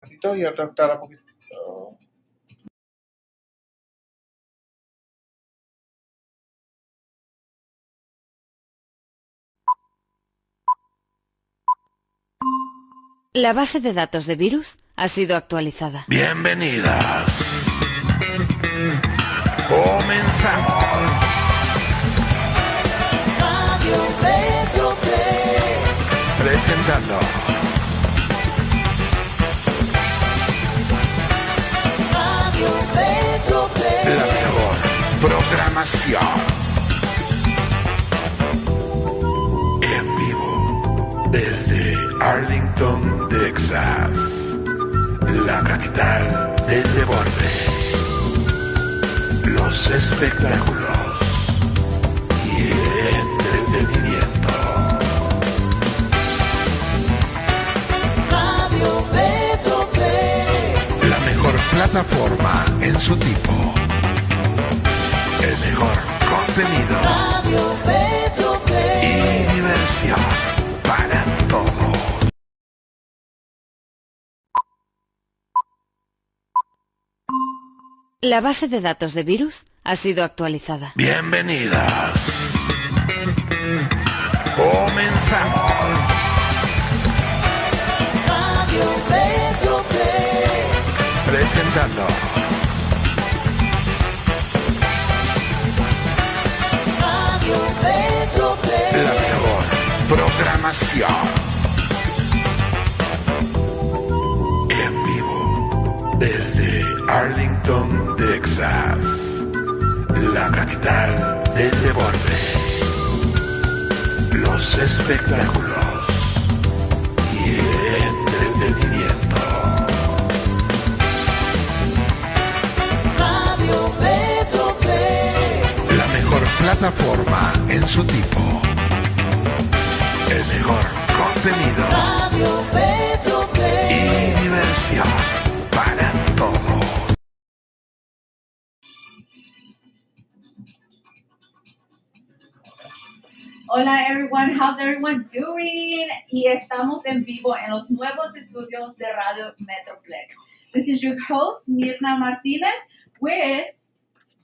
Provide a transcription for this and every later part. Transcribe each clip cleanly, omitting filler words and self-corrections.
poquito y otra tarda un poquito. La base de datos de virus ha sido actualizada. Bienvenidas. Comenzamos. Radio Metroplex. Presentando Radio Metroplex. la mejor programación. En vivo desde Arlington, Texas, la capital del deporte, los espectáculos y el entretenimiento. Radio Metroplex. La mejor plataforma en su tipo. El mejor contenido Radio Metroplex. y diversión para todos. La base de datos de virus ha sido actualizada. Bienvenidas. Comenzamos. Radio Metroplex. Presentando Radio Metroplex. la mejor programación. En vivo desde Arlington, Texas, la capital del deporte, los espectáculos y el entretenimiento. Radio Metroplex. La mejor plataforma en su tipo. El mejor contenido Radio Metroplex. y diversión para todos. Hola everyone, how's everyone doing? Y estamos en vivo en los nuevos estudios de Radio Metroplex. This is your host, Mirna Martinez, with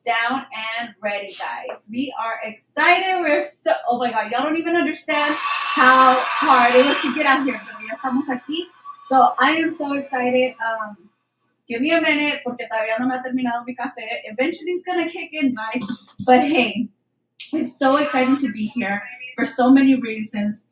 Down and Ready, guys. We are excited. Oh my God, y'all don't even understand how hard it was to get out here, pero ya estamos aquí. So I am so excited. Give me a minute, porque todavía no me ha terminado mi café. Eventually it's gonna kick in, guys. But hey, it's so exciting to be here for so many reasons.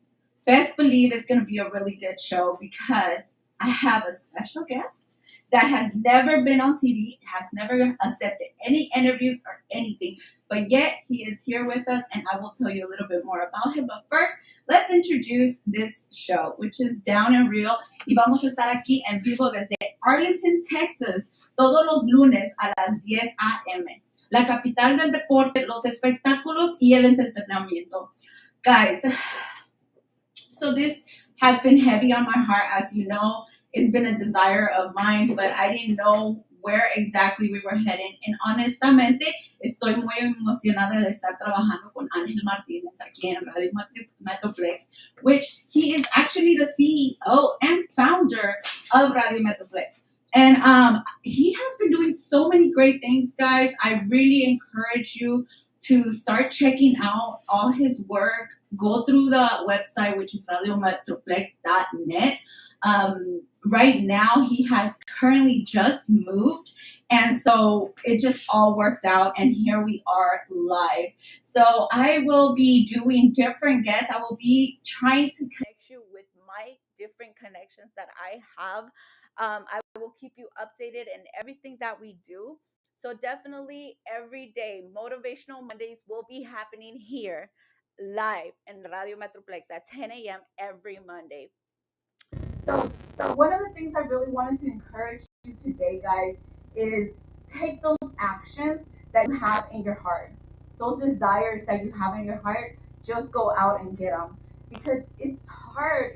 Best believe it's going to be a really good show because I have a special guest that has never been on TV, has never accepted any interviews or anything, but yet he is here with us and I will tell you a little bit more about him. But first, let's introduce this show, which is Down and Real. Y vamos a estar aquí en vivo desde Arlington, Texas, todos los lunes a las 10 a.m. La capital del deporte, los espectáculos y el entretenimiento. Guys, so this has been heavy on my heart, as you know. It's been a desire of mine, but I didn't know where exactly we were heading. And honestamente, estoy muy emocionada de estar trabajando con Ángel Martínez aquí en Radio Metroplex, which he is actually the CEO and founder of Radio Metroplex. And he has been doing so many great things, guys. I really encourage you to start checking out all his work. Go through the website, which is radiometroplex.net. Right now, he has currently just moved. And so it just all worked out. And here we are live. So I will be doing different guests. I will be trying to connect you with my different connections that I have. I will keep you updated in everything that we do. So definitely every day, Motivational Mondays will be happening here live in Radio Metroplex at 10 a.m. every Monday. So one of the things I really wanted to encourage you today, guys, is take those actions that you have in your heart. Those desires that you have in your heart, just go out and get them. Because it's hard.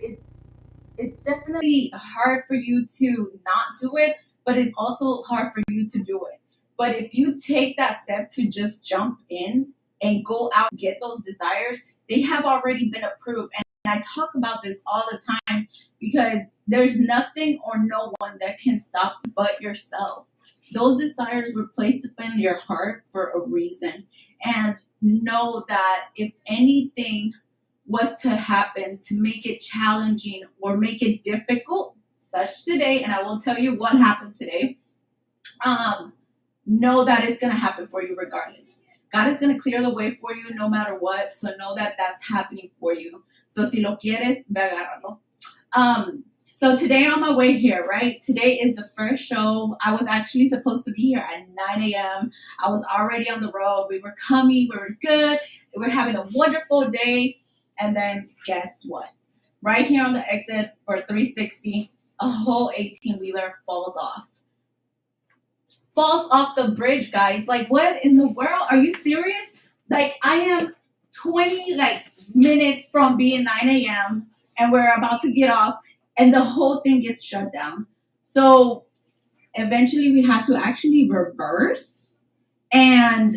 It's definitely hard for you to not do it, but it's also hard for you to do it. But if you take that step to just jump in and go out and get those desires, they have already been approved. I talk about this all the time because there's nothing or no one that can stop you but yourself. Those desires were placed in your heart for a reason. And know that if anything was to happen to make it challenging or make it difficult, such today, and I will tell you what happened today, um, know that it's going to happen for you regardless. God is going to clear the way for you no matter what. So know that that's happening for you. So si lo quieres, ve agárralo. So today on my way here, right? Today is the first show. I was actually supposed to be here at 9 a.m. I was already on the road. We were coming. We were good. We were having a wonderful day. And then guess what? Right here on the exit for 360, a whole 18-wheeler falls off the bridge, guys. Like, what in the world? Are you serious? Like, I am 20 minutes from being 9 a.m. and we're about to get off, and the whole thing gets shut down. So eventually, we had to actually reverse, and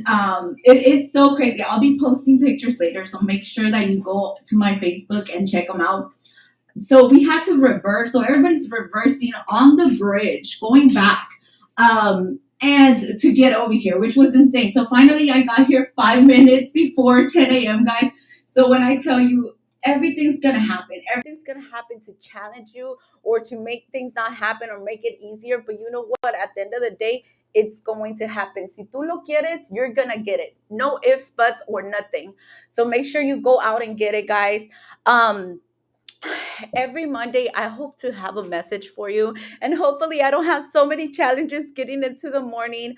it's so crazy. I'll be posting pictures later, so make sure that you go to my Facebook and check them out. So we had to reverse. So everybody's reversing on the bridge, going back. And to get over here, which was insane. So finally, I got here 5 minutes before 10 a.m., guys. So when I tell you everything's going to happen, everything's going to happen to challenge you or to make things not happen or make it easier. But you know what? At the end of the day, it's going to happen. Si tú lo quieres, you're going to get it. No ifs, buts, or nothing. So make sure you go out and get it, guys. Every Monday, I hope to have a message for you. And hopefully, I don't have so many challenges getting into the morning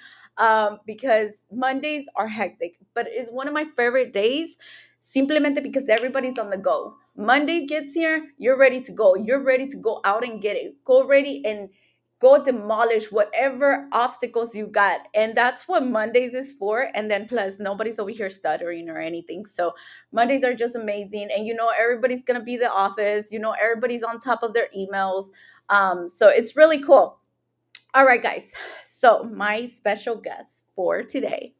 because Mondays are hectic. But it's one of my favorite days simplemente because everybody's on the go. Monday gets here, you're ready to go. You're ready to go out and get it. Go ready and go demolish whatever obstacles you got. And that's what Mondays is for. And then plus, nobody's over here stuttering or anything. So Mondays are just amazing. And everybody's going to be the office. Everybody's on top of their emails. So it's really cool. All right, guys. So my special guest for today,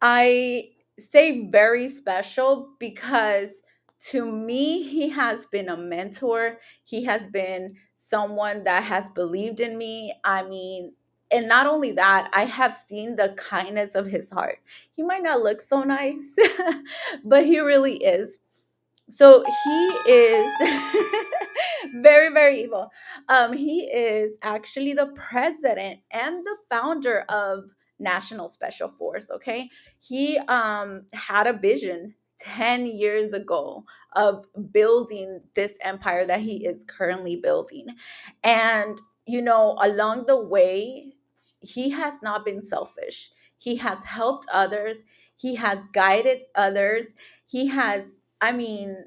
I say very special because to me, he has been a mentor. He has been someone that has believed in me. I mean, and not only that, I have seen the kindness of his heart. He might not look so nice, but he really is. So he is very, very evil. He is actually the president and the founder of National Special Force. Okay, he had a vision 10 years ago of building this empire that he is currently building, and along the way, he has not been selfish. He has helped others. He has guided others. He has, I mean,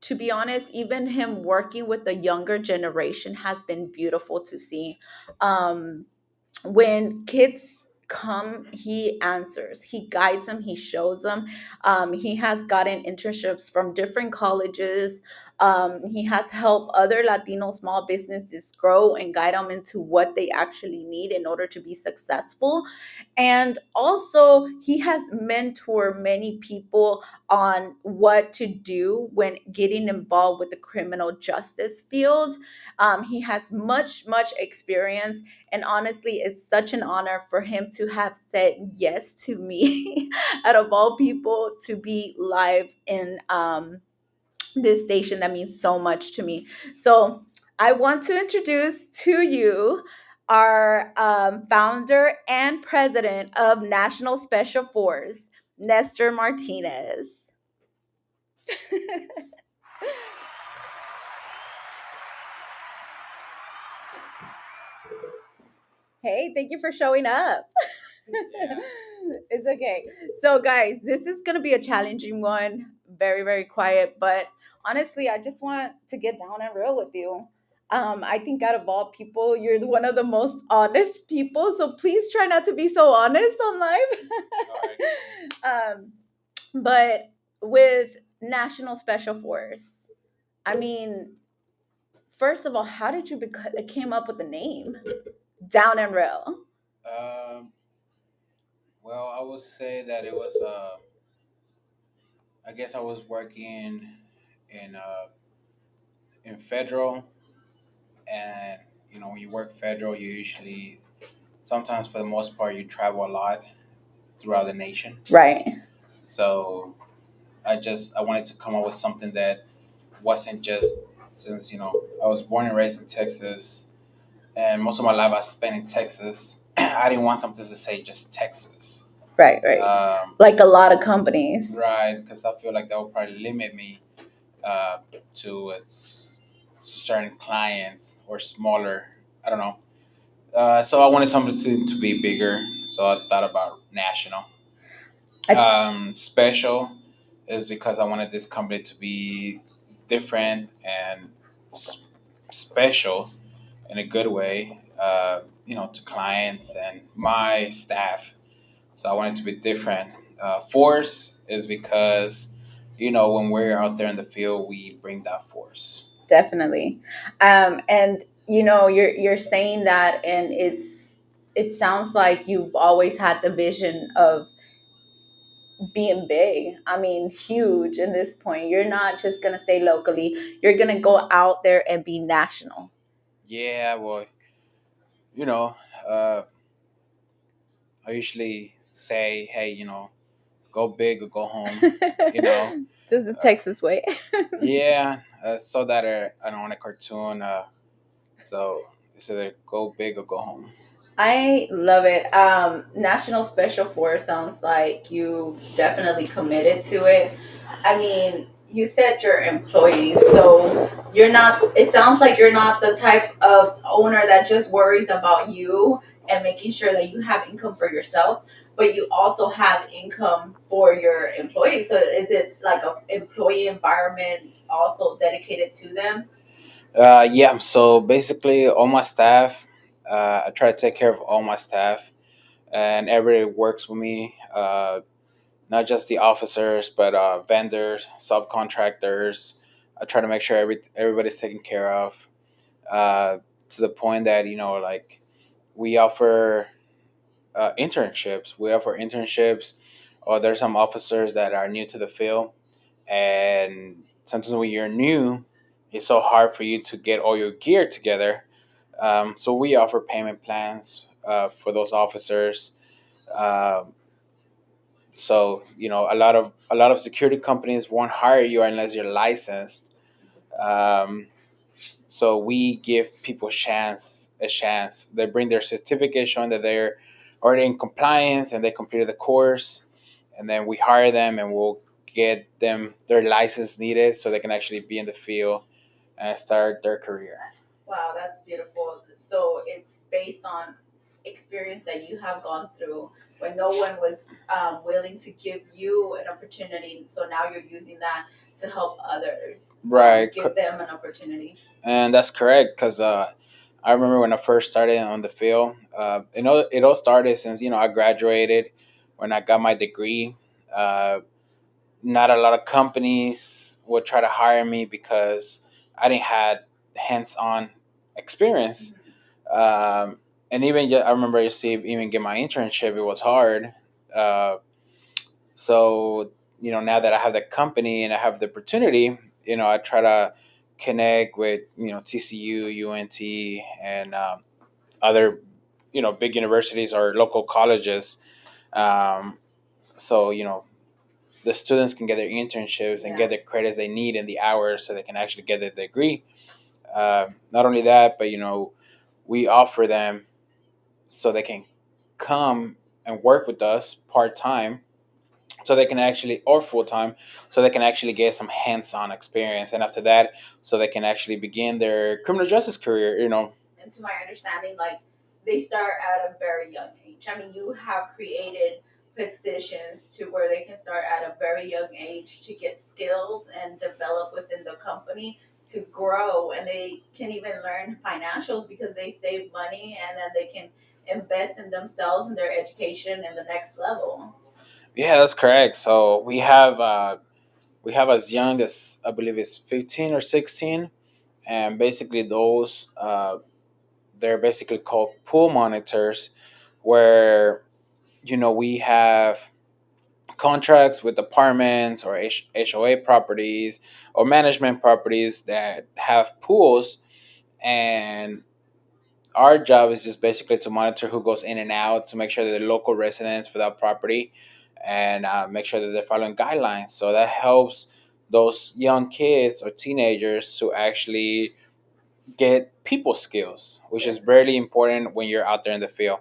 to be honest, even him working with the younger generation has been beautiful to see. Um, when kids come, he answers, he guides them, he shows them. He has gotten internships from different colleges. He has helped other Latino small businesses grow and guide them into what they actually need in order to be successful. And also, he has mentored many people on what to do when getting involved with the criminal justice field. He has much experience, and honestly, it's such an honor for him to have said yes to me, out of all people, to be live in this station that means so much to me. So I want to introduce to you our founder and president of National Special Force, Nestor Martinez. Hey, thank you for showing up. Yeah. It's okay. So, guys, this is going to be a challenging one. Very, very quiet. But honestly, I just want to get down and real with you. I think out of all people, you're one of the most honest people. So please try not to be so honest on live. All right. um, but with National Special Force, I mean, first of all, how did you came up with the name Down and Real? Um, well, I would say that it was. I guess I was working in in federal, and when you work federal, you usually sometimes for the most part you travel a lot throughout the nation. Right. So I wanted to come up with something that wasn't just since I was born and raised in Texas, and most of my life I spent in Texas. I didn't want something to say just Texas. Right, right. Um, Like a lot of companies. right, because I feel like that would probably limit me uh, to certain clients or smaller. I don't know. So I wanted something to be bigger. So I thought about national. I, Special is because I wanted this company to be different and special in a good way, to clients and my staff. So I want it to be different. Force is because, when we're out there in the field, we bring that force. definitely. And you're saying that, and it sounds like you've always had the vision of being big. I mean, huge in this point. You're not just gonna stay locally. You're gonna go out there and be national. Yeah, well, you know, uh, I usually say, hey, go big or go home. You know, Just the uh, Texas way. yeah, saw that I don't want a cartoon. So it's either go big or go home. I love it. National Special Force sounds like you definitely committed to it. I mean, you said you're employees, so you're not, it sounds like you're not the type of owner that just worries about you and making sure that you have income for yourself, but you also have income for your employees. So is it like a employee environment also dedicated to them? Yeah, so basically, all my staff, I try to take care of all my staff, and everybody works with me. Not just the officers, but vendors, subcontractors. I try to make sure everybody's taken care of. Uh, to the point that like we offer internships. We offer internships, or there's some officers that are new to the field, and sometimes when you're new, it's so hard for you to get all your gear together. So we offer payment plans for those officers. Um, so a lot of security companies won't hire you unless you're licensed. Um, so we give people a chance. They bring their certificate showing that they're already in compliance and they completed the course, and then we hire them and we'll get them their license needed so they can actually be in the field and start their career. Wow, that's beautiful. So it's based on experience that you have gone through when no one was willing to give you an opportunity. So now you're using that to help others, Right, give them an opportunity. and that's correct because I remember when I first started on the field. It all started since I graduated when I got my degree. Uh, Not a lot of companies would try to hire me because I didn't have hands-on experience. And I remember you see even get my internship, it was hard. Uh, so now that I have the company and I have the opportunity, I try to connect with TCU, UNT, and other big universities or local colleges. Um, so the students can get their internships and get the credits they need and the hours so they can actually get their degree. Not only that, but we offer them so they can come and work with us part time, so they can actually or full time, so they can actually get some hands-on experience, and after that, so they can actually begin their criminal justice career. And to my understanding, like they start at a very young age. I mean, you have created positions to where they can start at a very young age to get skills and develop within the company to grow, and they can even learn financials because they save money and then they can invest in themselves and their education in the next level. Yeah, that's correct. So we have as young as I believe it's 15 or 16, and basically those they're basically called pool monitors, where we have contracts with apartments or HOA properties or management properties that have pools, and our job is just basically to monitor who goes in and out to make sure that the local residents for that property and make sure that they're following guidelines. So that helps those young kids or teenagers to actually get people skills, which is really important when you're out there in the field.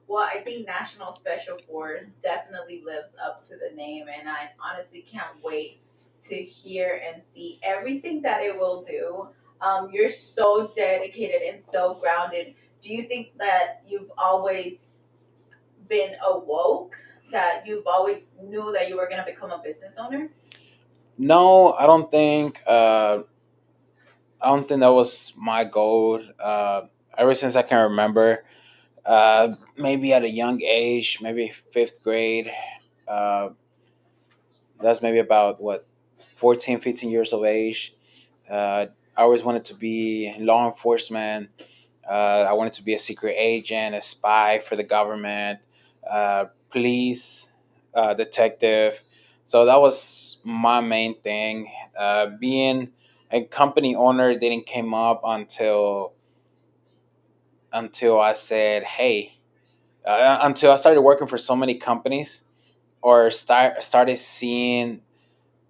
Well, I think National Special Force definitely lives up to the name, and I honestly can't wait to hear and see everything that it will do. You're so dedicated and so grounded. Do you think that you've always been awoke, that you've always knew that you were going to become a business owner? No, I don't think. I don't think that was my goal. Ever since I can remember, maybe at a young age, maybe fifth grade. Uh, that's maybe about what 14, 15 years of age. I always wanted to be in law enforcement. I wanted to be a secret agent, a spy for the government, police, detective. So that was my main thing. Being a company owner didn't came up until I said, "Hey," until I started working for so many companies, or started seeing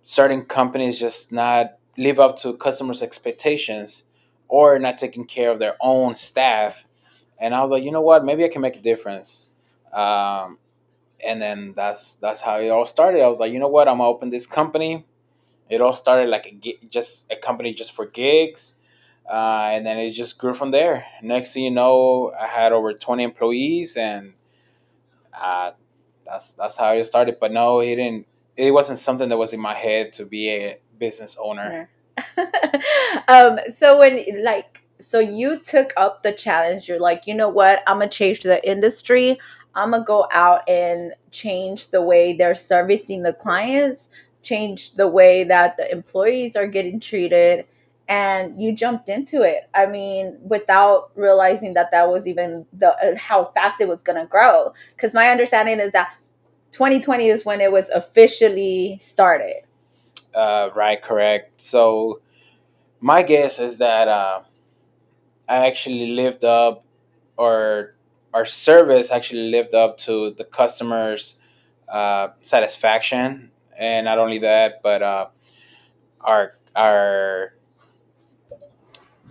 certain companies just not live up to customers' expectations or not taking care of their own staff. And I was like, you know what? Maybe I can make a difference. Um, and then that's how it all started. I was like, you know what? I'm gonna open this company. It all started like just a company just for gigs, and then it just grew from there. Next thing you know, I had over 20 employees, and uh, that's how it started. But no, it didn't. It wasn't something that was in my head to be a business owner. So so you took up the challenge. You're like, you know what? I'm gonna change the industry. I'm gonna go out and change the way they're servicing the clients, change the way that the employees are getting treated, and you jumped into it. I mean, without realizing that that was even the how fast it was gonna grow. Because my understanding is that 2020 is when it was officially started. Right, correct. So my guess is that I actually lived up, or our service actually lived up to the customers' satisfaction, and not only that, but our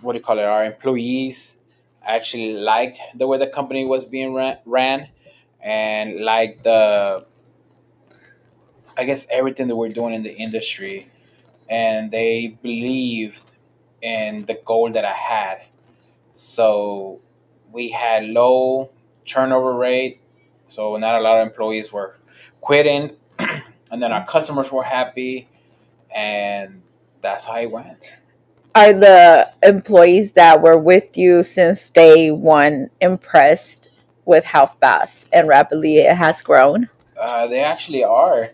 what do you call it? Our employees actually liked the way the company was being ran, and liked the, I guess, everything that we're doing in the industry, and they believed in the goal that I had. So we had low turnover rate, so not a lot of employees were quitting, and then our customers were happy, and that's how it went. Are the employees that were with you since day one impressed with how fast and rapidly it has grown? They actually are.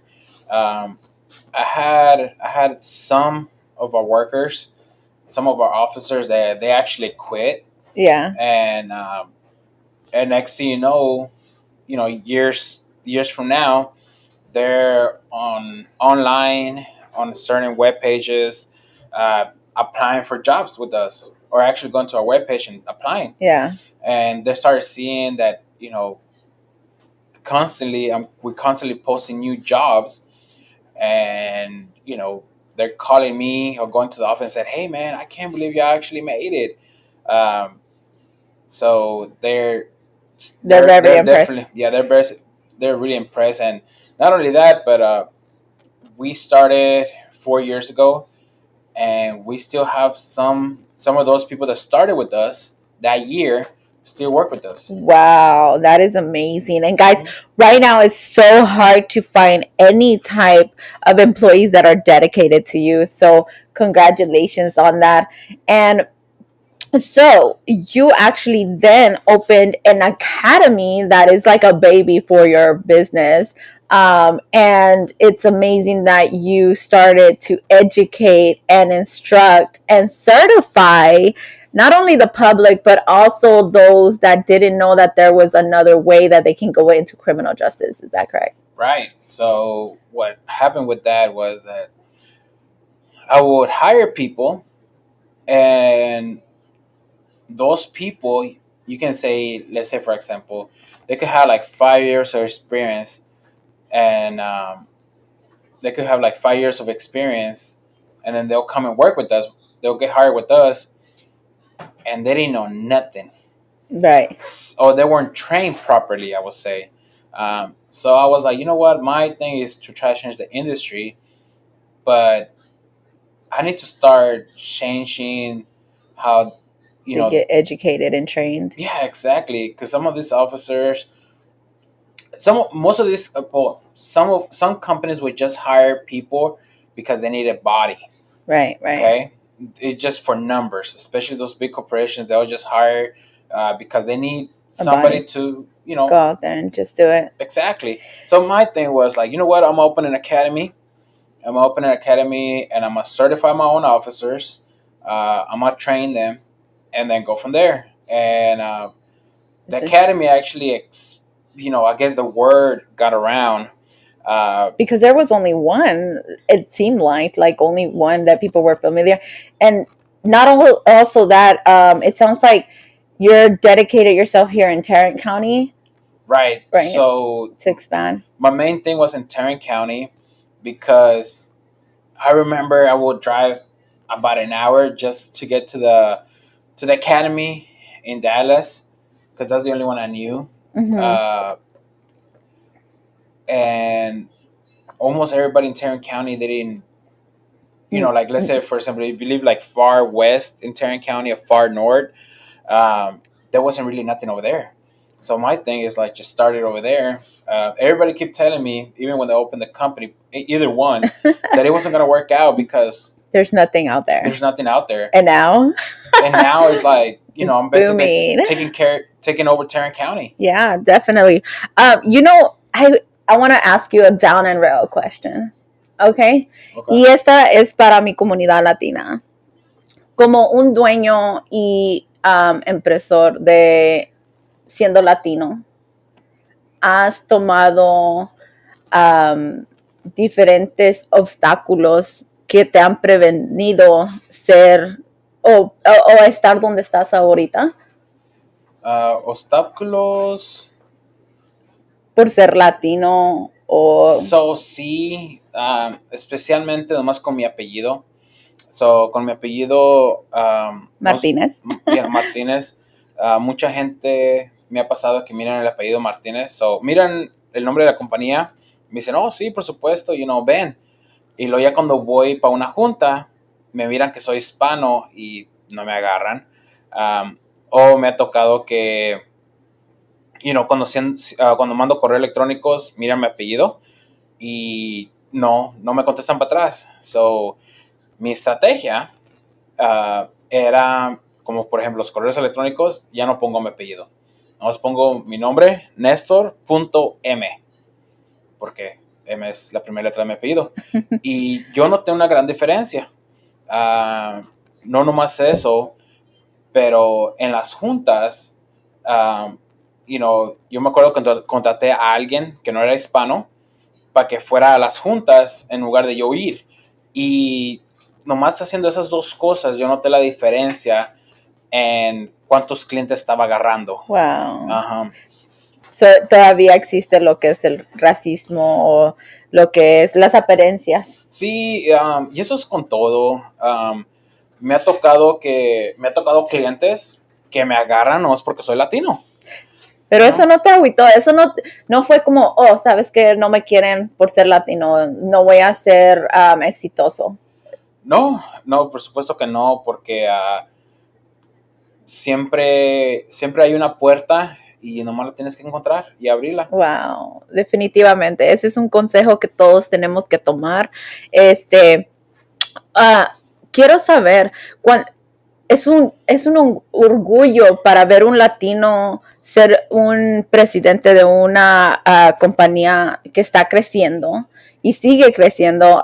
Um, I had some of our workers, some of our officers that they actually quit, Yeah. and next thing years from now, they're on online on certain web pages, applying for jobs with us, or actually going to our web page and applying. Yeah. And they started seeing that constantly, we're constantly posting new jobs, and they're calling me or going to the office and said, "Hey man, I can't believe you actually made it." Um, so They're very they're impressed. definitely, yeah, they're really impressed. And not only that, but we started 4 years ago, and we still have some of those people that started with us that year still work with us. Wow, that is amazing. And guys, right now it's so hard to find any type of employees that are dedicated to you. So, congratulations on that. And so you actually then opened an academy that is like a baby for your business. And it's amazing that you started to educate and instruct and certify not only the public, but also those that didn't know that there was another way that they can go into criminal justice. Is that correct? Right. So what happened with that was that I would hire people, and those people, you can say, let's say for example, they could have like 5 years of experience, and they could have like 5 years of experience, and then they'll come and work with us. They'll get hired with us, and they didn't know nothing, Right. or they weren't trained properly, I would say. So I was like, you know what? My thing is to try to change the industry, but I need to start changing how, They get educated and trained. yeah, exactly. Because some of these officers, most of these, well, some companies would just hire people because they need a body. Right. Okay, it's just for numbers, especially those big corporations. They'll just hire because they need somebody to, go out there and just do it. Exactly. So my thing was like, you know what? I'm gonna open an academy. I'm gonna open an academy, and I'm gonna certify my own officers. I'm gonna train them, and then go from there. And the academy actually, I guess the word got around. Because there was only one, it seemed like only one that people were familiar. And not only also that, it sounds like you're dedicated yourself here in Tarrant County. Right. So to expand. My main thing was in Tarrant County, because I remember I would drive about an hour just to get to the academy in Dallas, because that's the only one I knew. And almost everybody in Tarrant County, they didn't, like, let's say for example, if you live like far west in Tarrant County or far north, there wasn't really nothing over there. So my thing is like, just started over there. Everybody kept telling me, even when they opened the company, either one, that it wasn't going to work out because there's nothing out there. And now it's like, I'm basically taking over Tarrant County. Yeah, definitely. I want to ask you a down and rail question. Okay. Y esta es para mi comunidad latina. Como un dueño y empresor de siendo latino, ¿has tomado diferentes obstáculos que te han prevenido ser o estar donde estás ahorita? Obstáculos por ser latino o... sí, especialmente nomás con mi apellido. Con mi apellido... Martínez. Martínez. Mucha gente me ha pasado que miran el apellido Martínez. Miran el nombre de la compañía. Me dicen, oh, sí, por supuesto, ven. Y luego ya cuando voy para una junta, me miran que soy hispano y no me agarran. O me ha tocado que... cuando mando correos electrónicos, miran mi apellido y no me contestan para atrás. Mi estrategia era, como por ejemplo los correos electrónicos, ya no pongo mi apellido. Nomás pongo mi nombre, Nestor.m, porque M es la primera letra de mi apellido. Y yo noté una gran diferencia. No nomás eso, pero en las juntas... yo me acuerdo que contraté a alguien que no era hispano para que fuera a las juntas en lugar de yo ir. Y nomás haciendo esas dos cosas, yo noté la diferencia en cuántos clientes estaba agarrando. Wow. Ajá. Todavía existe lo que es el racismo o lo que es las apariencias. Sí, y eso es con todo. Me ha tocado clientes que me agarran no es porque soy latino. Pero eso no te agüitó, eso no fue como, oh, sabes que no me quieren por ser latino, no voy a ser exitoso. No, por supuesto que no, porque siempre hay una puerta y nomás la tienes que encontrar y abrirla. Wow, definitivamente, ese es un consejo que todos tenemos que tomar. Quiero saber, es un orgullo para ver un latino ser un presidente de una compañía que está creciendo y sigue creciendo,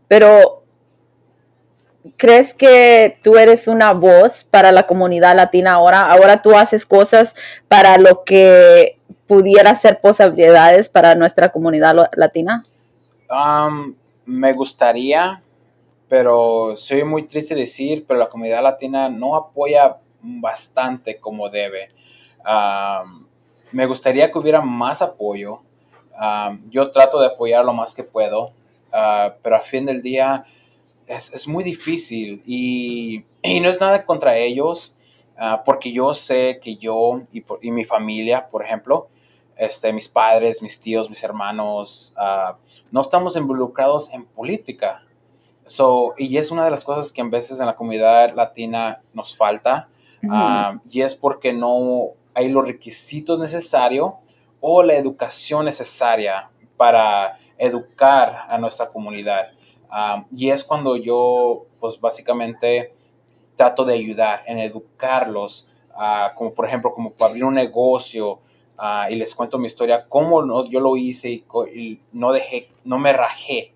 pero ¿crees que tú eres una voz para la comunidad latina ahora? Ahora tú haces cosas para lo que pudiera ser posibilidades para nuestra comunidad latina. Me gustaría, pero soy muy triste decir, pero la comunidad latina no apoya bastante como debe. Me gustaría que hubiera más apoyo. Yo trato de apoyar lo más que puedo, pero al fin del día es muy difícil y no es nada contra ellos, porque yo sé que yo y mi familia, por ejemplo, mis padres, mis tíos, mis hermanos, no estamos involucrados en política. Y es una de las cosas que a veces en la comunidad latina nos falta, y es porque no hay los requisitos necesarios o la educación necesaria para educar a nuestra comunidad. Y es cuando yo, pues básicamente, trato de ayudar en educarlos, como por ejemplo, como para abrir un negocio, y les cuento mi historia, cómo yo lo hice y no me rajé.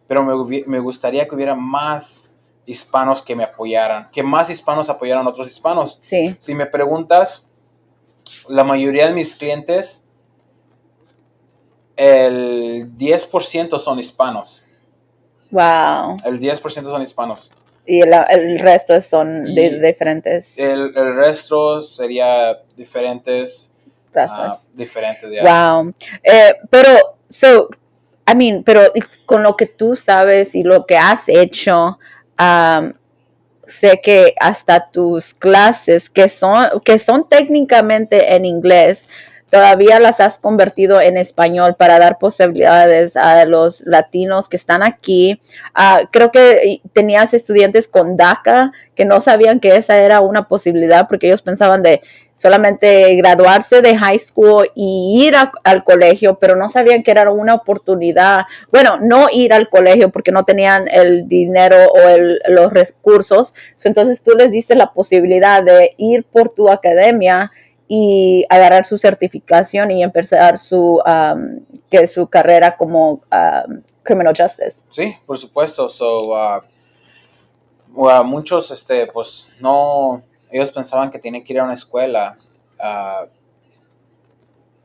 Pero me gustaría que hubiera más hispanos que me apoyaran, que más hispanos apoyaran a otros hispanos. Sí. Si me preguntas, la mayoría de mis clientes, el 10% son hispanos. Wow. El 10% son hispanos. Y el resto son Y diferentes el resto sería diferentes. razas. Diferentes, ya. Wow. Pero, pero con lo que tú sabes y lo que has hecho, sé que hasta tus clases, que son técnicamente en inglés, todavía las has convertido en español para dar posibilidades a los latinos que están aquí. Creo que tenías estudiantes con DACA que no sabían que esa era una posibilidad porque ellos pensaban de solamente graduarse de high school y ir al colegio, pero no sabían que era una oportunidad. Bueno, no ir al colegio porque no tenían el dinero o los recursos. Entonces tú les diste la posibilidad de ir por tu academia y agarrar su certificación y empezar su carrera como criminal justice. Sí, por supuesto. Muchos, pues no, ellos pensaban que tenían que ir a una escuela,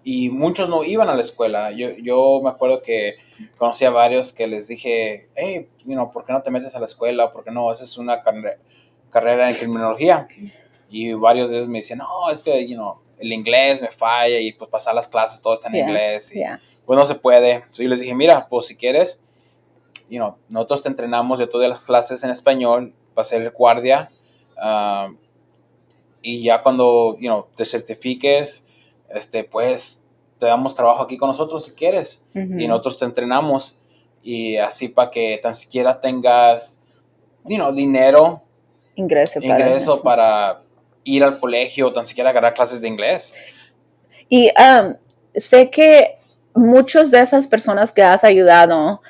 y muchos no iban a la escuela. Yo me acuerdo que conocí a varios que les dije, hey, ¿por qué no te metes a la escuela? ¿Por qué no haces una carrera en criminología? Y varios de ellos me decían, no, es que, el inglés me falla y pues pasar las clases todo está en inglés y pues no se puede. Entonces yo les dije, mira, pues si quieres, nosotros te entrenamos de todas las clases en español para ser guardia, y ya cuando, te certifiques, pues te damos trabajo aquí con nosotros si quieres, y nosotros te entrenamos y así para que tan siquiera tengas, dinero, ingreso para ir al colegio, tan siquiera agarrar clases de inglés. Y sé que muchas de esas personas que has ayudado,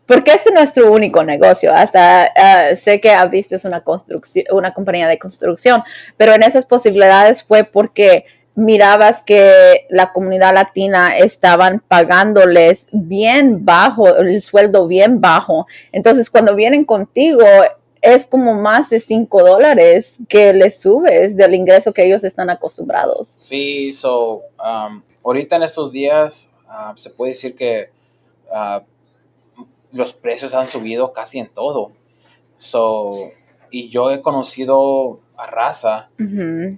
porque este no es tu único negocio, hasta sé que abriste una compañía de construcción, pero en esas posibilidades fue porque mirabas que la comunidad latina estaban pagándoles bien bajo, el sueldo bien bajo. Entonces, cuando vienen contigo, es como más de $5 que les subes del ingreso que ellos están acostumbrados. Sí, ahorita en estos días, se puede decir que los precios han subido casi en todo. Y yo he conocido a raza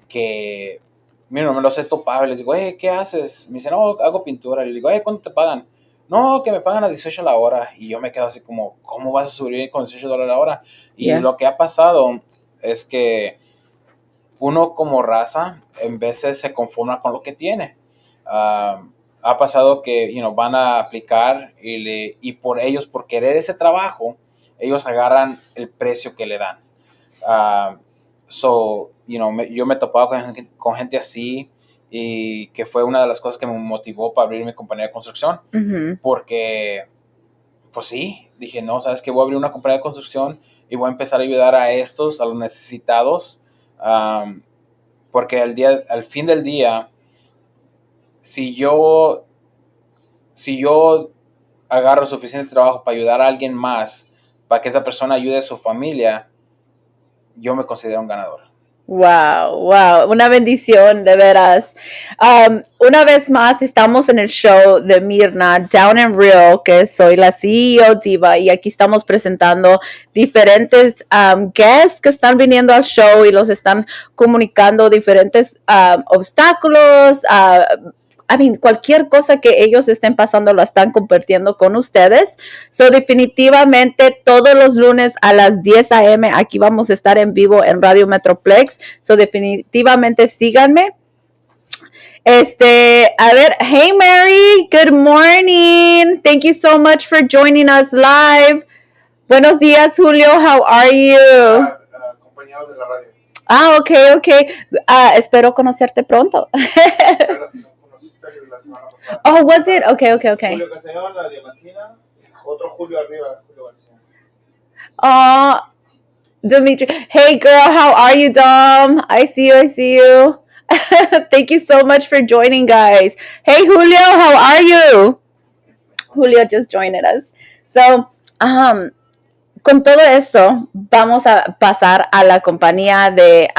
que, mira, me los he topado y les digo, ¿qué haces? Me dicen, no, hago pintura. Y le digo, ¿cuánto te pagan? No, que me pagan a 18 la hora. Y yo me quedo así como, ¿cómo vas a sobrevivir con $18 la hora? Y lo que ha pasado es que uno como raza en veces se conforma con lo que tiene. Ha pasado que van a aplicar y por querer ese trabajo, ellos agarran el precio que le dan. Yo me he topado con gente así, y que fue una de las cosas que me motivó para abrir mi compañía de construcción. Porque, pues sí, dije, no, ¿sabes qué? Voy a abrir una compañía de construcción y voy a empezar a ayudar a los necesitados, porque al fin del día, si yo agarro suficiente trabajo para ayudar a alguien más, para que esa persona ayude a su familia, yo me considero un ganador. Wow, wow, una bendición, de veras. Una vez más, estamos en el show de Mirna, Down and Real, que soy la CEO Diva, y aquí estamos presentando diferentes guests que están viniendo al show y los están comunicando diferentes obstáculos, cualquier cosa que ellos estén pasando lo están compartiendo con ustedes. So, definitivamente todos los lunes a las 10 a.m. aquí vamos a estar en vivo en Radio Metroplex. So, definitivamente síganme. A ver, hey Mary, good morning. Thank you so much for joining us live. Buenos días, Julio. How are you? Compañero de la radio. Okay. Espero conocerte pronto. Oh, was it? Okay. Julio Castellón, la Diamantina, otro Julio arriba, Julio García. Dimitri. Hey girl, how are you, Dom? I see you. Thank you so much for joining, guys. Hey Julio, how are you? Julio just joined us. So, con todo esto, vamos a pasar a la compañía de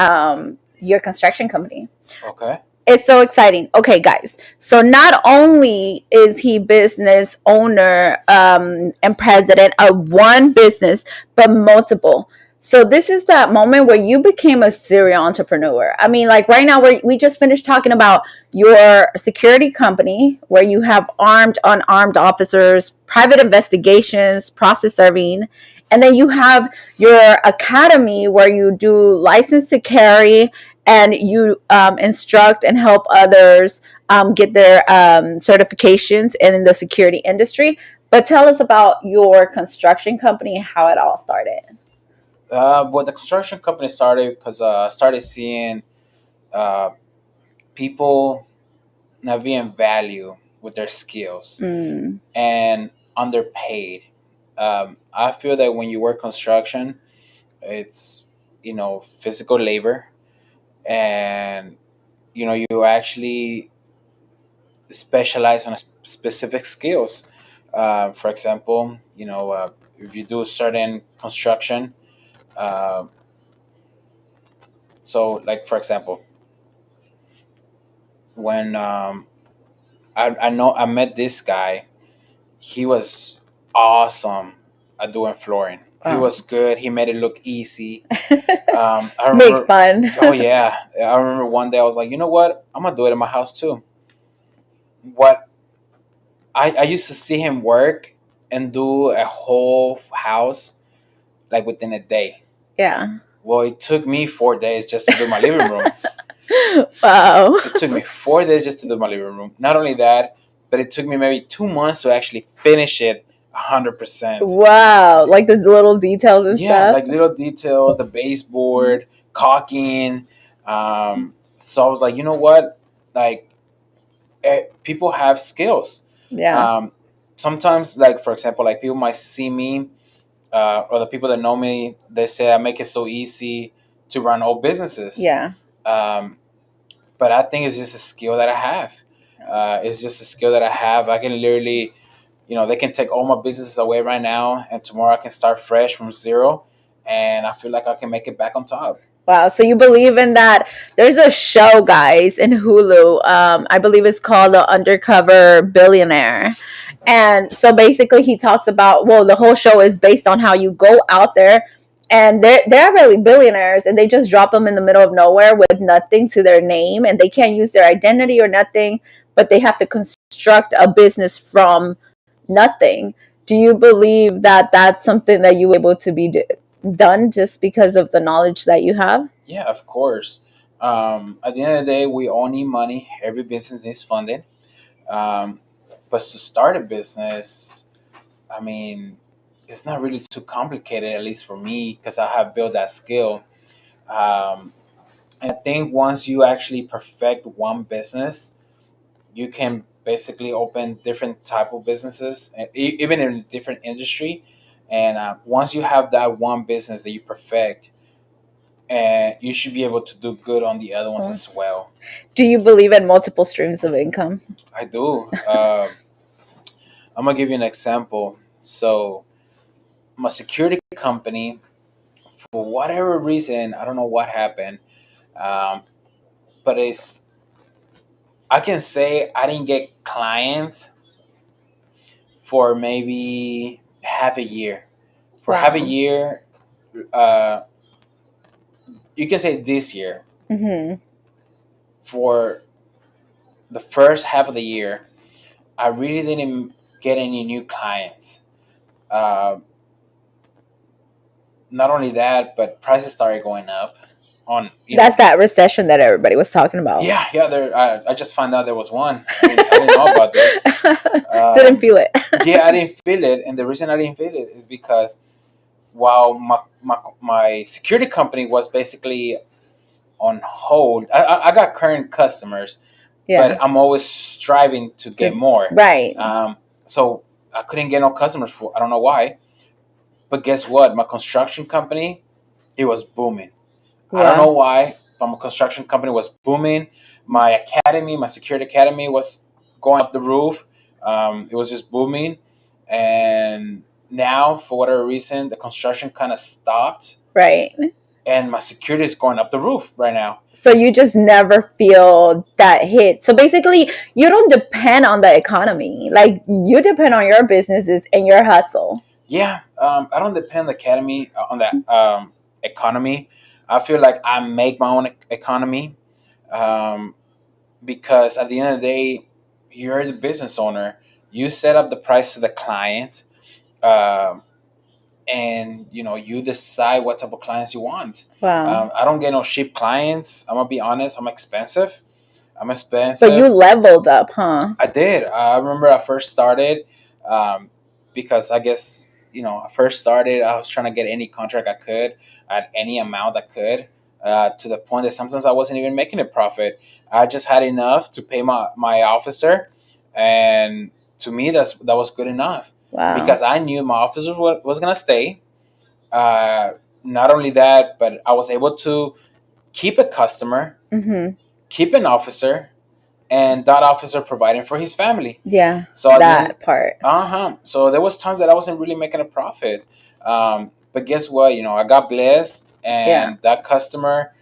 your construction company. Okay. It's so exciting. Okay, guys. So not only is he business owner and president of one business, but multiple. So this is that moment where you became a serial entrepreneur. I mean, like right now, we just finished talking about your security company where you have armed, unarmed officers, private investigations, process serving. And then you have your academy where you do license to carry and you instruct and help others get their certifications in the security industry. But tell us about your construction company and how it all started. Well, the construction company started because I started seeing people not being value with their skills and underpaid. I feel that when you work construction, it's physical labor, and you actually specialize on a specific skills. For example, if you do certain construction. So, like for example, when I know I met this guy, he was awesome at doing flooring. He was good. He made it look easy. I remember, Make fun. Oh yeah, I remember one day I was like, you know what? I'm gonna do it in my house too. What I used to see him work and do a whole house like within a day. Yeah. Well, it took me 4 days just to do my living room. Wow. It took me 4 days just to do my living room. Not only that, but it took me maybe 2 months to actually finish it 100%. Wow. Like the little details and stuff? Yeah, like little details, the baseboard, caulking. So I was like, you know what? Like, people have skills. Yeah. Sometimes, like, for example, like people might see me or the people that know me, they say I make it so easy to run old businesses. Yeah. But I think it's just a skill that I have. It's just a skill that I have. I can literally, they can take all my businesses away right now, and tomorrow I can start fresh from zero, and I feel like I can make it back on top. Wow. So you believe in that? There's a show, guys, in Hulu. I believe it's called The Undercover Billionaire. And so basically he talks about, well, the whole show is based on how you go out there and they're really billionaires and they just drop them in the middle of nowhere with nothing to their name and they can't use their identity or nothing, but they have to construct a business from nothing. Do you believe that that's something that you were able to be done just because of the knowledge that you have? Yeah, of course. At the end of the day, we all need money. Every business needs funding. But to start a business, I mean, it's not really too complicated, at least for me, because I have built that skill. And I think once you actually perfect one business, you can basically open different type of businesses, even in a different industry. And once you have that one business that you perfect, and you should be able to do good on the other ones as well. Do you believe in multiple streams of income? I do. I'm gonna give you an example. So my security company, for whatever reason, I don't know what happened, um, but I can say I didn't get clients for maybe half a year. For half a Wow. year, uh, you can say this year, Mm-hmm. for the first half of the year, I really didn't get any new clients. Uh, Not only that, but prices started going up. On That's that recession that everybody was talking about. yeah. There, I just found out there was one. I didn't know about this. Didn't feel it. Yeah, I didn't feel it, and the reason I didn't feel it is because while my security company was basically on hold, I got current customers, Yeah. but I'm always striving to get more. Right. So I couldn't get no customers for, I don't know why, but guess what? My construction company, it was booming. I don't know Wow. why, but my construction company was booming. My academy, my security academy, was going up the roof. It was just booming, and now for whatever reason, the construction kind of stopped, Right. and my security is going up the roof right now. So you just never feel that hit. So basically, you don't depend on the economy. Like you depend on your businesses and your hustle. Yeah, I don't depend on the academy on that economy. I feel like I make my own economy, um, because at the end of the day, you're the business owner. You set up the price to the client, um, and you decide what type of clients you want. Wow. I don't get no cheap clients. I'm gonna be honest. I'm expensive. I'm So you expensive. leveled up, huh? I did. I remember I first started, um, because I guess I first started. I was trying to get any contract I could at any amount I could, to the point that sometimes I wasn't even making a profit. I just had enough to pay my officer, and to me that was good enough, Wow. because I knew my officer was gonna stay. Uh, Not only that, but I was able to keep a customer, Mm-hmm. keep an officer, and that officer providing for his family. Yeah. So at the That part. so there was times that I wasn't really making a profit. But guess what? I got blessed, Yeah. and that customer,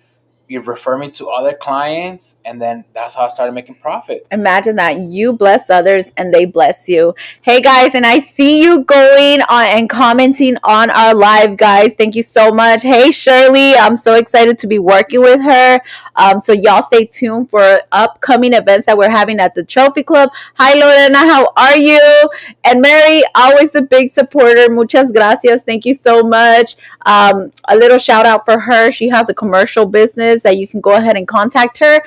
you refer me to other clients, and then that's how I started making profit. Imagine that you bless others and they bless you. Hey guys, and I see you going on and commenting on our live, guys. Thank you so much. Hey Shirley, I'm so excited to be working with her. So y'all stay tuned for upcoming events that we're having at the Trophy Club. Hi Lorena, how are you? And Mary, always a big supporter. Muchas gracias. Thank you so much. A little shout out for her. She has a commercial business that you can go ahead and contact her,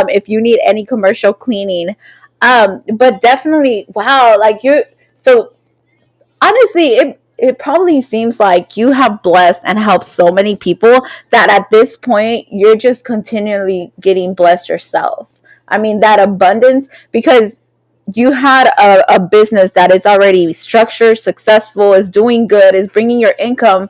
if you need any commercial cleaning. But definitely, wow, like you. So honestly, it probably seems like you have blessed and helped so many people that at this point you're just continually getting blessed yourself. I mean, that abundance, because you had a business that is already structured, successful, is doing good, is bringing your income,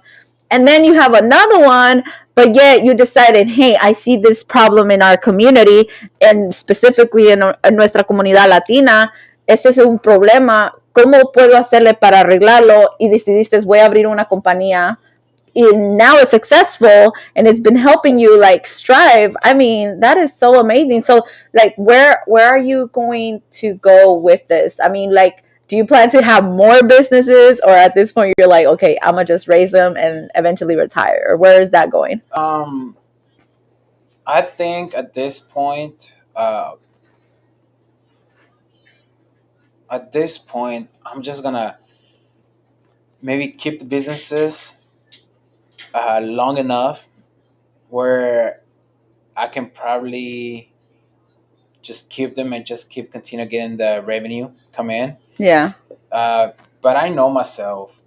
and then you have another one, but yet you decided, hey, I see this problem in our community, and specifically en nuestra comunidad latina, este es un problema, ¿cómo puedo hacerle para arreglarlo? Y decidiste, voy a abrir una compañía, and now it's successful and it's been helping you like strive. I mean, that is so amazing. So like where are you going to go with this? I mean, like, do you plan to have more businesses, or at this point you're like, okay, I'm gonna just raise them and eventually retire? Or where is that going? I think at this point, I'm just gonna maybe keep the businesses long enough where I can probably just keep them and just keep continue getting the revenue come in. Yeah. But I know myself,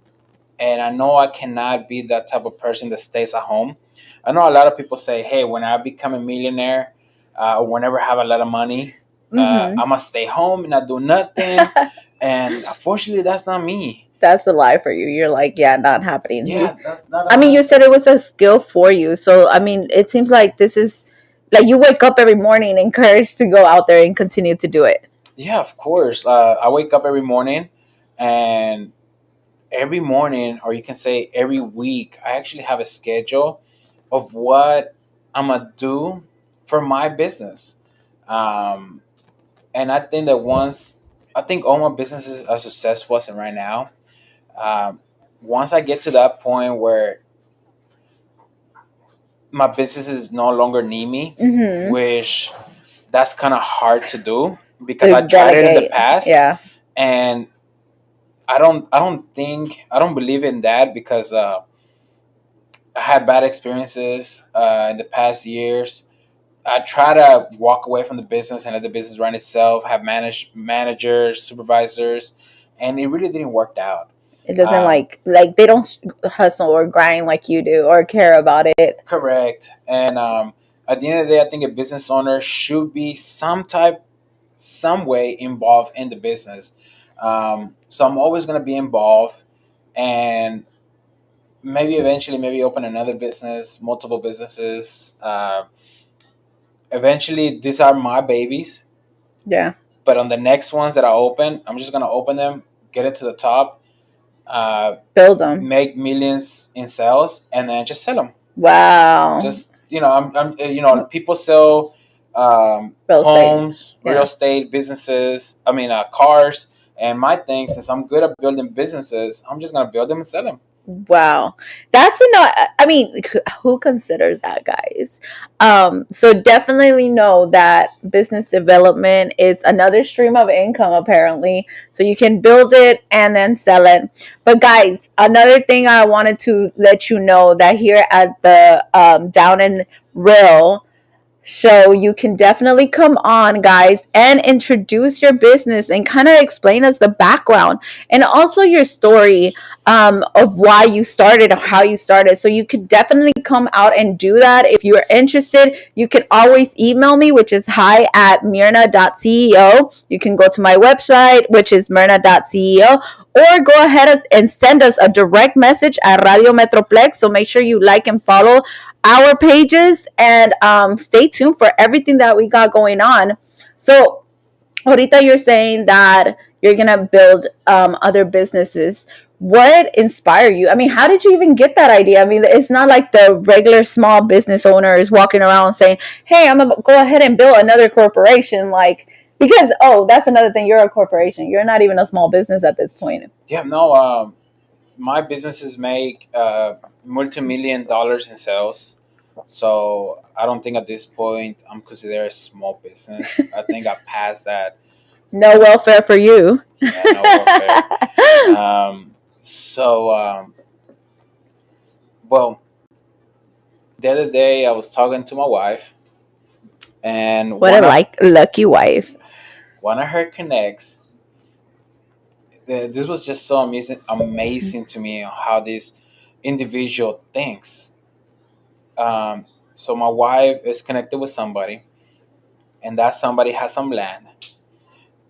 and I know I cannot be that type of person that stays at home. I know a lot of people say, "Hey, when I become a millionaire, or whenever I have a lot of money, Mm-hmm. I'm gonna stay home and not do nothing." And unfortunately, that's not me. That's a lie for you. You're like, yeah, not happening. Yeah, that's not. I mean, you said it was a skill for you. So, I mean, it seems like this is like you wake up every morning encouraged to go out there and continue to do it. Yeah, of course. I wake up every morning, and every morning, or you can say every week, I actually have a schedule of what I'm gonna do for my business. Um, and I think that once I think all my businesses are successful as in right now, um, once I get to that point where my businesses no longer need me, Mm-hmm. which that's kind of hard to do because I To tried it in the delegate. past, Yeah. and I don't believe in that because I had bad experiences in the past years. I try to walk away from the business and let the business run itself. Have managers, supervisors, and it really didn't work out. It doesn't Um, like they don't hustle or grind like you do or care about it. Correct. And at the end of the day, I think a business owner should be some way involved in the business. So I'm always going to be involved, and maybe eventually, maybe open another business, multiple businesses. Eventually, these are my babies. Yeah. But on the next ones that I open, I'm just going to open them, get it to the top, Build them. make millions in sales, and then just sell them. Wow. Just people sell Real estate. homes, real Yeah. estate, businesses. I mean, cars. And my thing, since I'm good at building businesses, I'm just gonna build them and sell them. Wow. That's enough. I mean, who considers that, guys? So definitely know that business development is another stream of income, apparently. So you can build it and then sell it. But guys, another thing I wanted to let you know that here at the Down and Rail show, you can definitely come on, guys, and introduce your business and kind of explain us the background and also your story of why you started or how you started. So you could definitely come out and do that. If you're interested, you can always email me, which is hi@mirna.ceo. You can go to my website, which is mirna.ceo, or go ahead and send us a direct message at Radio Metroplex. So make sure you like and follow our pages and stay tuned for everything that we got going on. So, ahorita you're saying that you're gonna build other businesses. What inspired you? I mean, how did you even get that idea? I mean, it's not like the regular small business owner is walking around saying, "Hey, I'm gonna go ahead and build another corporation." Like, because that's another thing. You're a corporation. You're not even a small business at this point. Yeah, no. My businesses make multi-million dollars in sales. So I don't think at this point I'm considered a small business. I think I passed that. No welfare for you. Yeah, no welfare. Well, the other day I was talking to my wife, and What a lucky wife. one of her connects. This was just so amazing to me how this individual thinks. So my wife is connected with somebody, and that somebody has some land,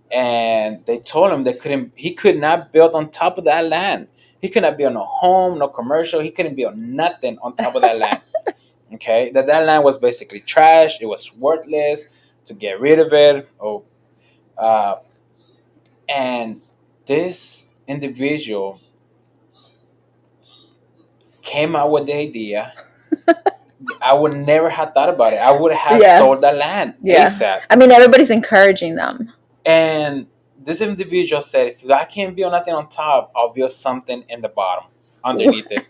and they told him he could not build on top of that land. He could not build no home, no commercial. He couldn't build nothing on top of that land. Okay, that land was basically trash. It was worthless. To get rid of it. Uh, and this individual came out with the idea. I would never have thought about it. I would have sold that land ASAP. I mean, everybody's encouraging them. And this individual said, if I can't build nothing on top, I'll build something in the bottom, underneath it.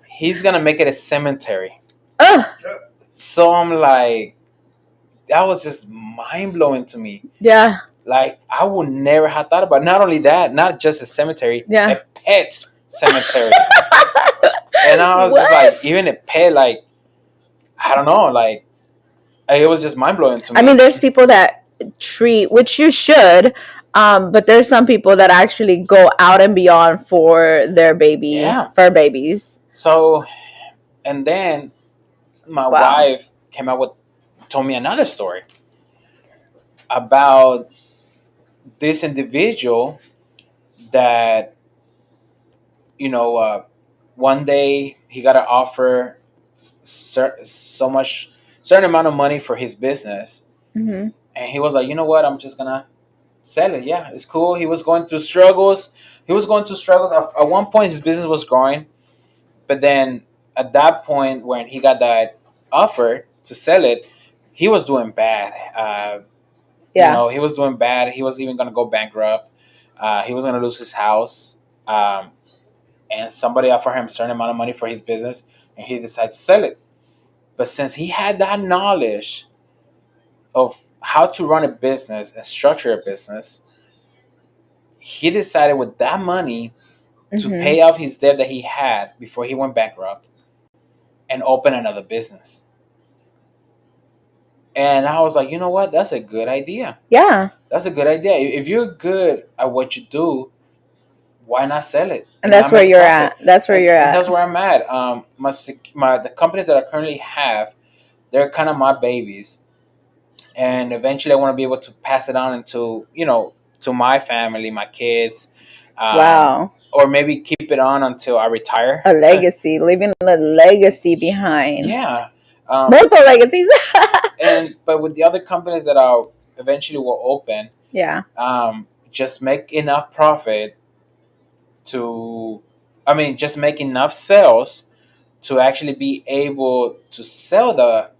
He's going to make it a cemetery. So I'm like, that was just mind-blowing to me. Yeah. Like, I would never have thought about it. Not only that, not just a cemetery, a pet cemetery. And I was just like, even a pet, like, I don't know, like, it was just mind-blowing to me. I mean, there's people that treat, which you should, but there's some people that actually go out and beyond for their fur babies. So, and then my wife told me another story about this individual that, one day he got an offer certain amount of money for his business. Mm-hmm. And he was like, you know what, I'm just gonna Sell it. Yeah, it's cool. He was going through struggles. He was going through struggles. At one point, his business was growing, but then at that point, when he got that offer to sell it, he was doing bad. Yeah. He was doing bad. He was even going to go bankrupt. He was going to lose his house. And somebody offered him a certain amount of money for his business, and he decided to sell it. But since he had that knowledge of how to run a business and structure a business, he decided with that money to Mhm. pay off his debt that he had before he went bankrupt and open another business. And I was like, you know what? That's a good idea. Yeah. That's a good idea. If you're good at what you do, why not sell it? And that's not where make you're profit? at. That's where you're And at. that's where I'm at. The companies that I currently have, they're kind of my babies, and eventually I want to be able to pass it on into to my family, my kids, Wow. or maybe keep it on until I retire. A legacy, leaving a legacy behind. Yeah. Multiple legacies. But with the other companies that I eventually will open, Yeah. Just make enough profit to, just make enough sales to actually be able to sell The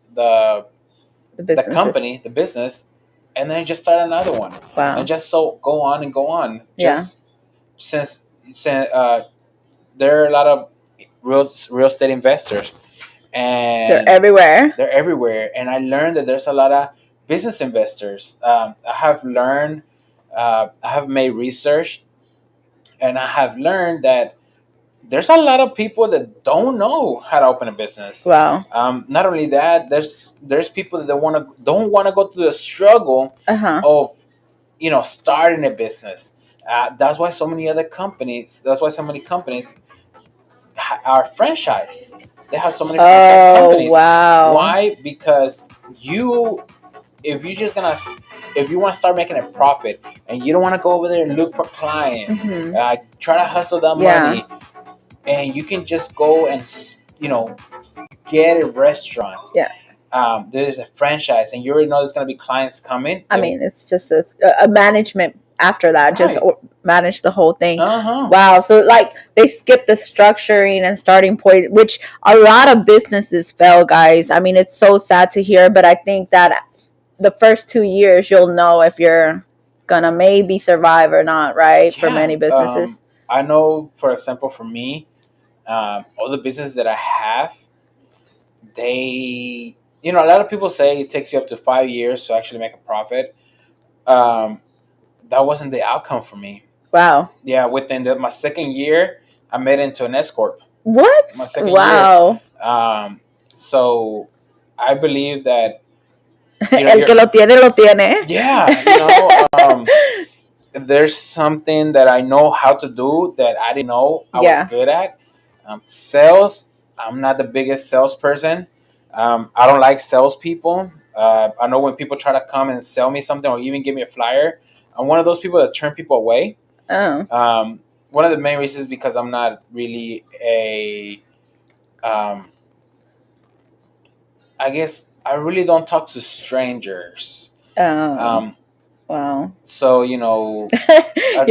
the businesses. company, the business, and then just start another one, Wow. and just so go on and go on. Yeah. Just since there are a lot of real estate investors, and They're everywhere. they're everywhere. And I learned that there's a lot of business investors. I have made research, and I have learned that there's a lot of people that don't know how to open a business. Wow. Not only that, there's people that don't want to go through the struggle Uh-huh. of starting a business. That's why so many companies are franchise. They have so many franchise companies. Wow. Why? Because if you just gonna if you want to start making a profit and you don't want to go over there and look for clients, try to hustle that money, and you can just go and get a restaurant. Yeah. There's a franchise, and you already know there's gonna be clients coming. I mean, it's just a management after that. Right. Just manage the whole thing. Uh-huh. Wow. So like they skip the structuring and starting point, which a lot of businesses fail, guys. I mean, it's so sad to hear, but I think that the first 2 years you'll know if you're gonna maybe survive or not, right? For many businesses. I know, for example, for me, all the businesses that I have, they, a lot of people say it takes you up to 5 years to actually make a profit. That wasn't the outcome for me. Wow. Yeah, within my second year, I made it into an S corp. What? My second Wow. year. So I believe that El que lo tiene, lo tiene. Yeah, there's something that I know how to do that I didn't know I was good at. Sales, I'm not the biggest salesperson. I don't like salespeople. I know when people try to come and sell me something or even give me a flyer, I'm one of those people that turn people away. Oh. One of the main reasons is because I'm not really I guess I really don't talk to strangers. Oh. Wow. So you're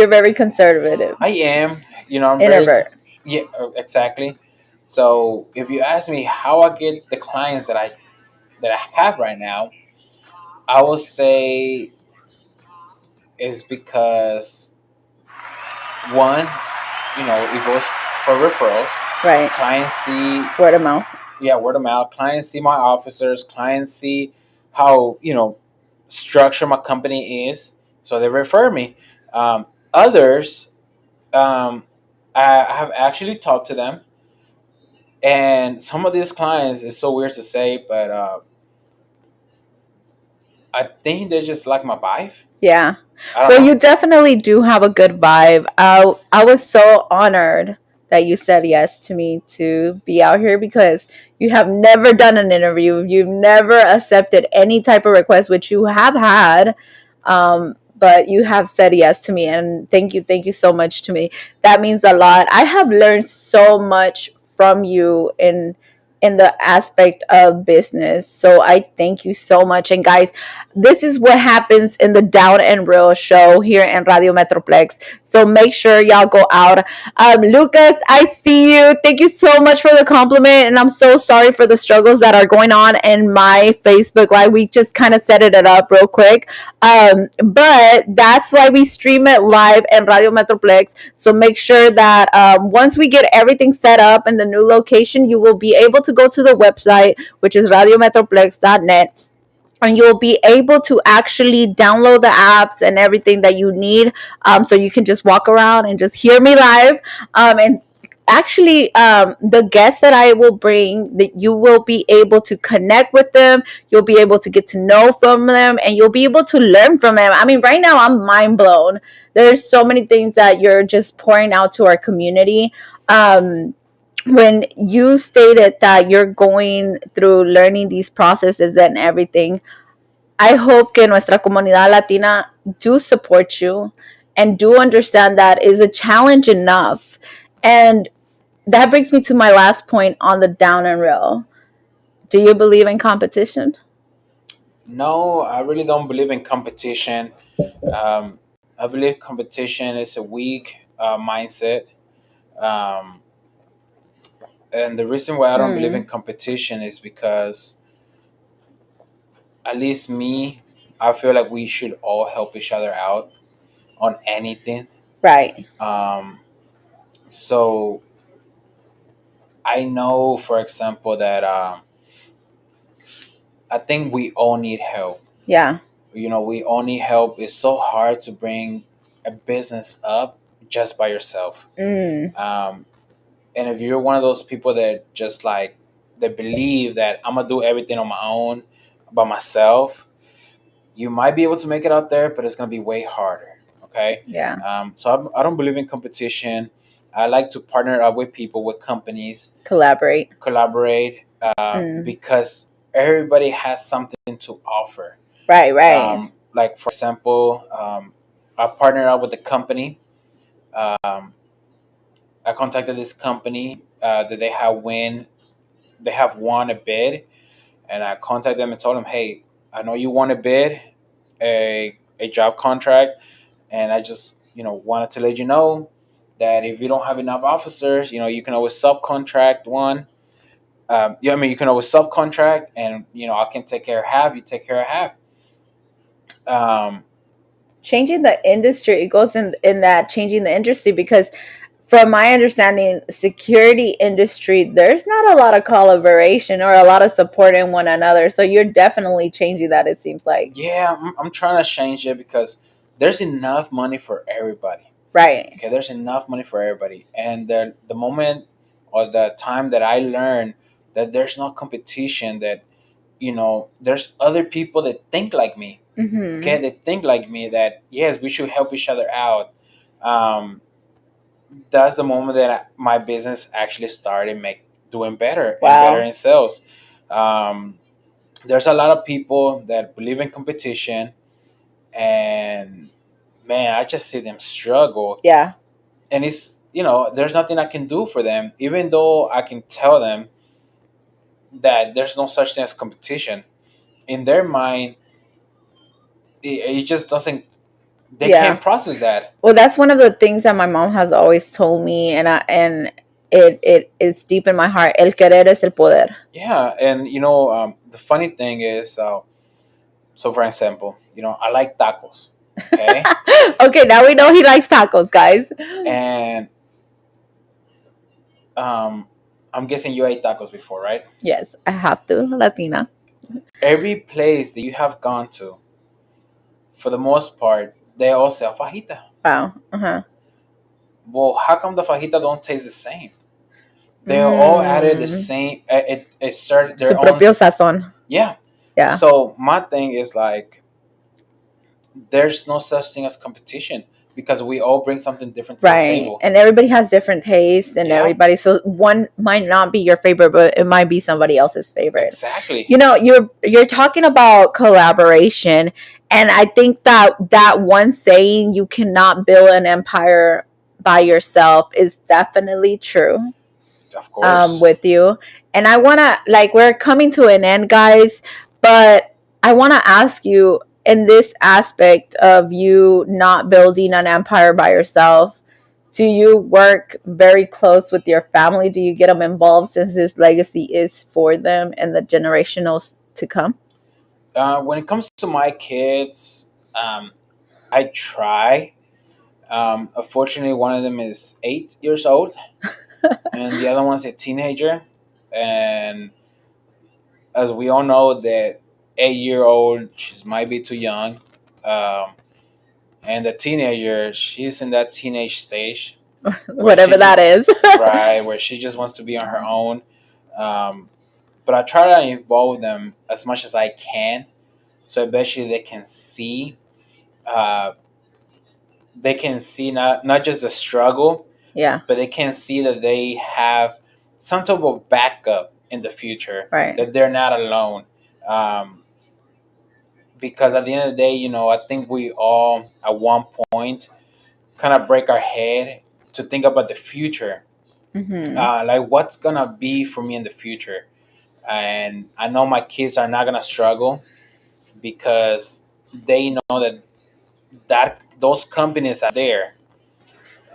very conservative. I am. I'm introvert. Exactly. So if you ask me how I get the clients that I have right now, I will say is because one, it goes for referrals. Right. Clients see word of mouth. Yeah, word of mouth. Clients see my officers. Clients see how structure my company is, so they refer me. Others, I have actually talked to them, and some of these clients, it's so weird to say, but I think they just like my vibe. Yeah. I don't Well, know. you definitely do have a good vibe. I was so honored that you said yes to me to be out here because you have never done an interview. You've never accepted any type of request, which you have had. But you have said yes to me, and thank you so much to me. That means a lot. I have learned so much from you in in the aspect of business. So I thank you so much. And guys, this is what happens in the Down and Real show here in Radio Metroplex. So make sure y'all go out. Lucas, I see you. Thank you so much for the compliment. And I'm so sorry for the struggles that are going on in my Facebook Live. We just kind of set it up real quick. But that's why we stream it live in Radio Metroplex. So make sure that once we get everything set up in the new location, you will be able to go to the website, which is radiometroplex.net, and you'll be able to actually download the apps and everything that you need, so you can just walk around and just hear me live. And actually, the guests that I will bring, that you will be able to connect with them, you'll be able to get to know from them, and you'll be able to learn from them. I mean, right now I'm mind blown. There's so many things that you're just pouring out to our community. When you stated that you're going through learning these processes and everything, I hope que nuestra comunidad latina do support you and do understand that is a challenge enough. And that brings me to my last point on the Down and Real. Do you believe in competition? No, I really don't believe in competition. I believe competition is a weak mindset. Um, and the reason why I don't believe in competition is because, at least me, I feel like we should all help each other out on anything. Right. So I know, for example, that I think we all need help. Yeah. We all need help. It's so hard to bring a business up just by yourself. Um, and if you're one of those people that just like, that believe that I'm gonna do everything on my own, by myself, you might be able to make it out there, but it's gonna be way harder. Okay. Yeah. So I don't believe in competition. I like to partner up with people, with companies, Collaborate. because everybody has something to offer. Right. Like, for example, I partnered up with a company. I contacted this company that they have won a bid, and I contacted them and told them, hey, I know you won a bid, a job contract, and I just wanted to let you know that if you don't have enough officers, you can always subcontract one. You can always subcontract, and I can take care of half. You take care of half. Changing the industry, it goes in that changing the industry, because from my understanding, security industry, there's not a lot of collaboration or a lot of support in one another. So you're definitely changing that, it seems like. Yeah, I'm trying to change it because there's enough money for everybody. Right. Okay, there's enough money for everybody, and the moment or the time that I learned that there's no competition, that there's other people that think like me. Okay, they think like me, that yes, we should help each other out. That's the moment that my business actually started doing better and better in sales. There's a lot of people that believe in competition, and man, I just see them struggle. Yeah. And it's there's nothing I can do for them, even though I can tell them that there's no such thing as competition. In their mind, it just doesn't. They can't process that. Well, that's one of the things that my mom has always told me, and it is deep in my heart. El querer es el poder. Yeah, and the funny thing is, so for example, I like tacos. Okay. Okay, now we know he likes tacos, guys. And I'm guessing you ate tacos before, right? Yes, I have to. Latina. Every place that you have gone to, for the most part, they all sell fajita. Wow. Well, how come the fajita don't taste the same? They all added the same. It started their Su propio own sazón. Yeah. So my thing is like, there's no such thing as competition, because we all bring something different to the table. And everybody has different tastes, and everybody, so one might not be your favorite, but it might be somebody else's favorite. Exactly. You're talking about collaboration, and I think that one saying, you cannot build an empire by yourself, is definitely true. Of course. With you. And I want to, like, we're coming to an end, guys, but I want to ask you, in this aspect of you not building an empire by yourself, do you work very close with your family? Do you get them involved, since this legacy is for them and the generationals to come? When it comes to my kids, I try. Unfortunately, one of them is 8 years old, and the other one's a teenager. And as we all know, that 8-year-old, she might be too young, um, and the teenager, she's in that teenage stage, Whatever that is. right, where she just wants to be on her own. Um, but I try to involve them as much as I can, so eventually uh, they can see not just the struggle, Yeah. but they can see that they have some type of backup in the future, Right. that they're not alone. Um, because at the end of the day, I think we all at one point kind of break our head to think about the future, Mm-hmm. like what's gonna be for me in the future. And I know my kids are not gonna struggle because they know that those companies are there.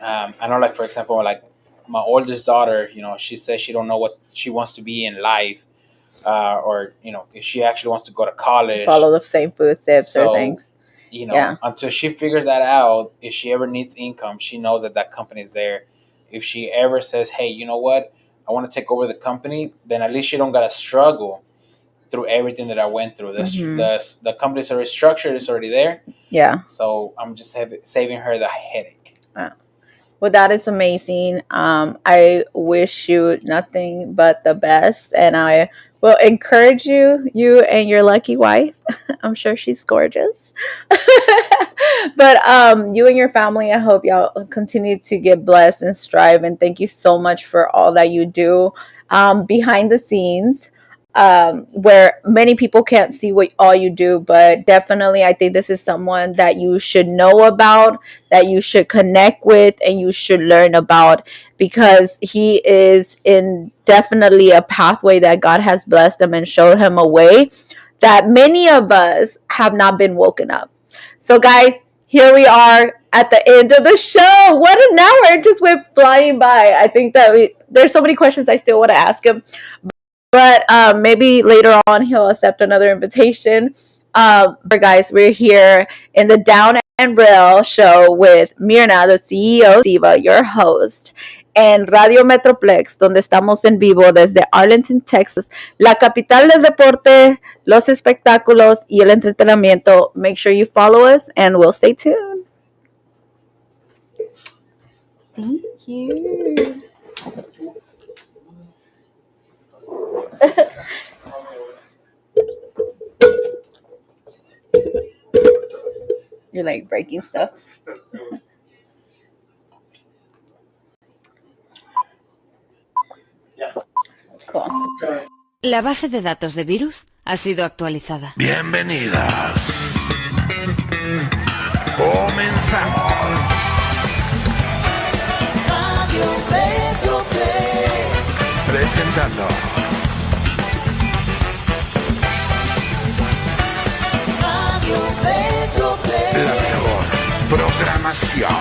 I know, like, for example, like my oldest daughter, she says she don't know what she wants to be in life, or if she actually wants to go to college. Follow the same footsteps or So, things. Yeah. until she figures that out, if she ever needs income, she knows that company is there. If she ever says, "Hey, you know what? I want to take over the company," then at least she don't gotta struggle through everything that I went through. The company's already structured; it's already there. Yeah. So I'm just saving her the headache. Well, that is amazing. I wish you nothing but the best, and I will encourage you and your lucky wife. I'm sure she's gorgeous. But you and your family, I hope y'all continue to get blessed and strive. And thank you so much for all that you do behind the scenes. Where many people can't see what all you do, but definitely I think this is someone that you should know about, that you should connect with, and you should learn about, because he is in definitely a pathway that God has blessed him and showed him a way that many of us have not been woken up. So guys, here we are at the end of the show. What an hour! It just went flying by. I think that there's so many questions I still want to ask him, but maybe later on he'll accept another invitation. But guys, we're here in the Down and Rail show with Mirna, the CEO, Siva, your host, en Radio Metroplex, donde estamos en vivo desde Arlington, Texas, la capital del deporte, los espectáculos y el entretenimiento. Make sure you follow us and we'll stay tuned. Thank you. You're like breaking stuff. Cool. La base de datos de virus ha sido actualizada. Bienvenidas. Comenzamos. Radio Metroplex. Presentando Radio Metroplex. la mejor programación.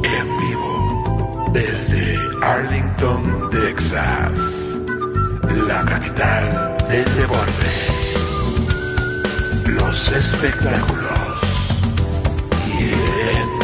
En vivo desde Arlington, Texas, la capital del deporte. Los espectáculos y el